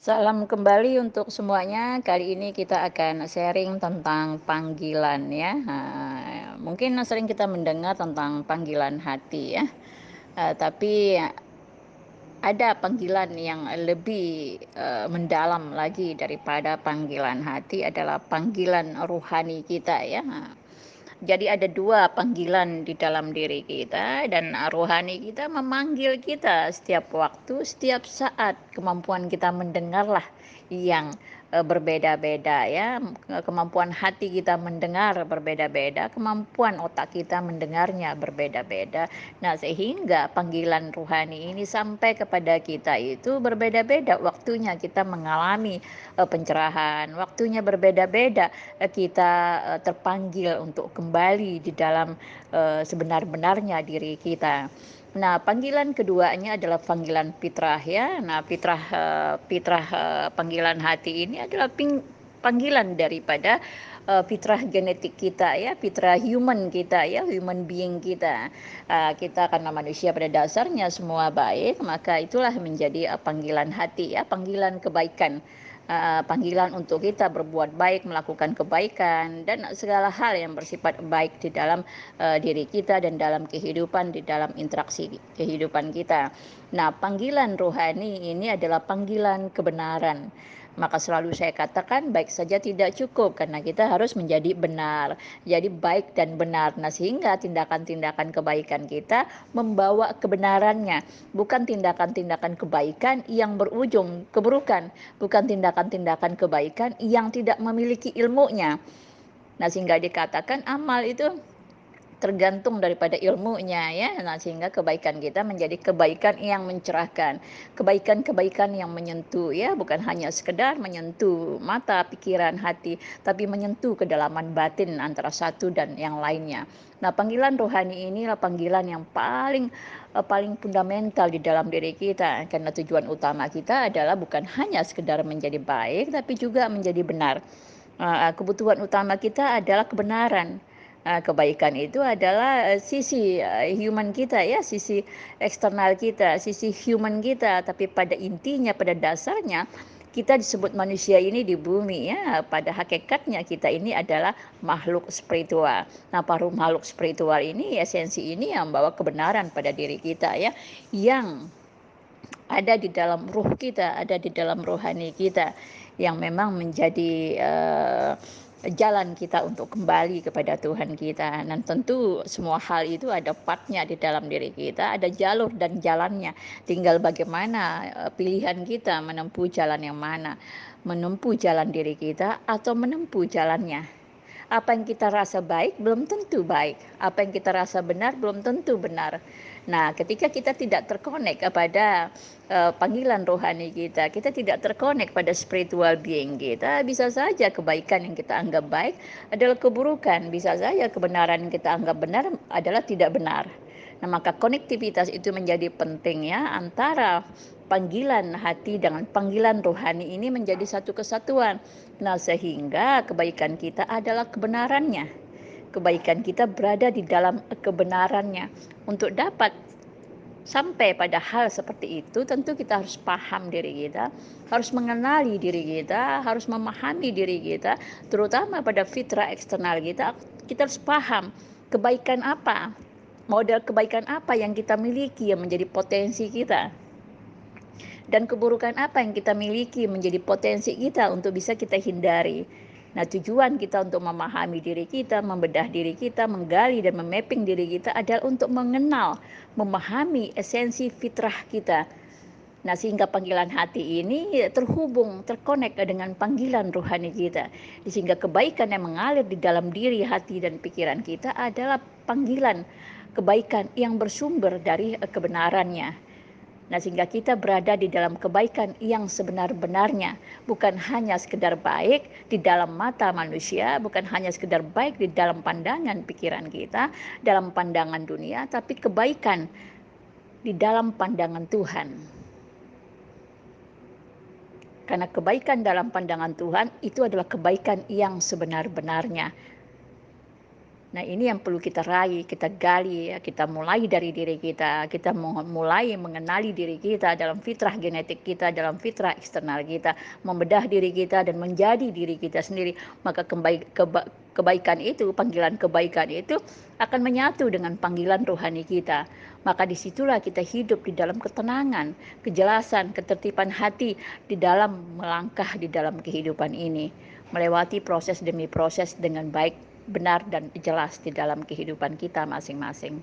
Salam kembali untuk semuanya. Kali ini kita akan sharing tentang panggilan ya. Mungkin sering kita mendengar tentang panggilan hati ya. Tapi ada panggilan yang lebih mendalam lagi daripada panggilan hati adalah panggilan rohani kita ya. Jadi ada dua panggilan di dalam diri kita dan rohani kita memanggil kita setiap waktu, setiap saat. Kemampuan kita mendengarlah yang berbeda-beda ya. Kemampuan hati kita mendengar berbeda-beda, kemampuan otak kita mendengarnya berbeda-beda. Nah, sehingga panggilan rohani ini sampai kepada kita itu berbeda-beda waktunya kita mengalami pencerahan, waktunya berbeda-beda kita terpanggil untuk kembali di dalam sebenar-benarnya diri kita. Nah, panggilan keduanya adalah panggilan fitrah ya. Nah, panggilan hati ini adalah panggilan daripada fitrah genetik kita ya, fitrah human kita ya, human being kita. Kita karena manusia pada dasarnya semua baik, maka itulah menjadi panggilan hati ya, panggilan kebaikan. Panggilan untuk kita berbuat baik, melakukan kebaikan, dan segala hal yang bersifat baik di dalam diri kita dan dalam kehidupan, di dalam interaksi kehidupan kita. Nah, panggilan rohani ini adalah panggilan kebenaran. Maka selalu saya katakan baik saja tidak cukup karena kita harus menjadi benar. Jadi baik dan benar. Nah, sehingga tindakan-tindakan kebaikan kita membawa kebenarannya, bukan tindakan-tindakan kebaikan yang berujung keburukan, bukan tindakan-tindakan kebaikan yang tidak memiliki ilmunya. Nah, sehingga dikatakan amal itu tergantung daripada ilmunya ya. Nah, sehingga kebaikan kita menjadi kebaikan yang mencerahkan, kebaikan-kebaikan yang menyentuh ya, bukan hanya sekedar menyentuh mata, pikiran, hati, tapi menyentuh kedalaman batin antara satu dan yang lainnya. Nah, panggilan rohani inilah panggilan yang paling fundamental di dalam diri kita, karena tujuan utama kita adalah bukan hanya sekedar menjadi baik tapi juga menjadi benar. Kebutuhan utama kita adalah kebenaran. Kebaikan itu adalah sisi human kita ya, sisi eksternal kita, sisi human kita. Tapi pada intinya, pada dasarnya kita disebut manusia ini di bumi ya. Pada hakikatnya kita ini adalah makhluk spiritual. Nah, paruh makhluk spiritual ini, esensi ini yang membawa kebenaran pada diri kita ya, yang ada di dalam ruh kita, ada di dalam rohani kita, yang memang menjadi jalan kita untuk kembali kepada Tuhan kita. Dan tentu semua hal itu ada partnya di dalam diri kita, ada jalur dan jalannya. Tinggal bagaimana pilihan kita menempuh jalan yang mana, menempuh jalan diri kita atau menempuh jalannya. Apa yang kita rasa baik belum tentu baik, apa yang kita rasa benar belum tentu benar. Nah, ketika kita tidak terkonek kepada panggilan rohani kita, kita tidak terkonek pada spiritual being kita, bisa saja kebaikan yang kita anggap baik adalah keburukan, bisa saja kebenaran yang kita anggap benar adalah tidak benar. Nah, maka konektivitas itu menjadi penting ya, antara panggilan hati dengan panggilan rohani ini menjadi satu kesatuan. Nah, sehingga kebaikan kita adalah kebenarannya. Kebaikan kita berada di dalam kebenarannya. Untuk dapat sampai pada hal seperti itu, tentu kita harus paham diri kita, harus mengenali diri kita, harus memahami diri kita, terutama pada fitrah eksternal kita. Kita harus paham kebaikan apa, model kebaikan apa yang kita miliki yang menjadi potensi kita, dan keburukan apa yang kita miliki menjadi potensi kita untuk bisa kita hindari. Nah, tujuan kita untuk memahami diri kita, membedah diri kita, menggali dan memapping diri kita adalah untuk mengenal, memahami esensi fitrah kita. Nah, sehingga panggilan hati ini terhubung, terkonek dengan panggilan rohani kita. Sehingga kebaikan yang mengalir di dalam diri, hati, dan pikiran kita adalah panggilan kebaikan yang bersumber dari kebenarannya. Nah, sehingga kita berada di dalam kebaikan yang sebenar-benarnya, bukan hanya sekedar baik di dalam mata manusia, bukan hanya sekedar baik di dalam pandangan pikiran kita, dalam pandangan dunia, tapi kebaikan di dalam pandangan Tuhan. Karena kebaikan dalam pandangan Tuhan itu adalah kebaikan yang sebenar-benarnya. Nah, ini yang perlu kita raih, kita gali ya, kita mulai dari diri kita mulai mengenali diri kita dalam fitrah genetik kita, dalam fitrah eksternal kita, membedah diri kita dan menjadi diri kita sendiri. Maka kebaikan itu, panggilan kebaikan itu akan menyatu dengan panggilan rohani kita. Maka disitulah kita hidup di dalam ketenangan, kejelasan, ketertiban hati di dalam melangkah di dalam kehidupan ini. Melewati proses demi proses dengan baik, benar dan jelas di dalam kehidupan kita masing-masing.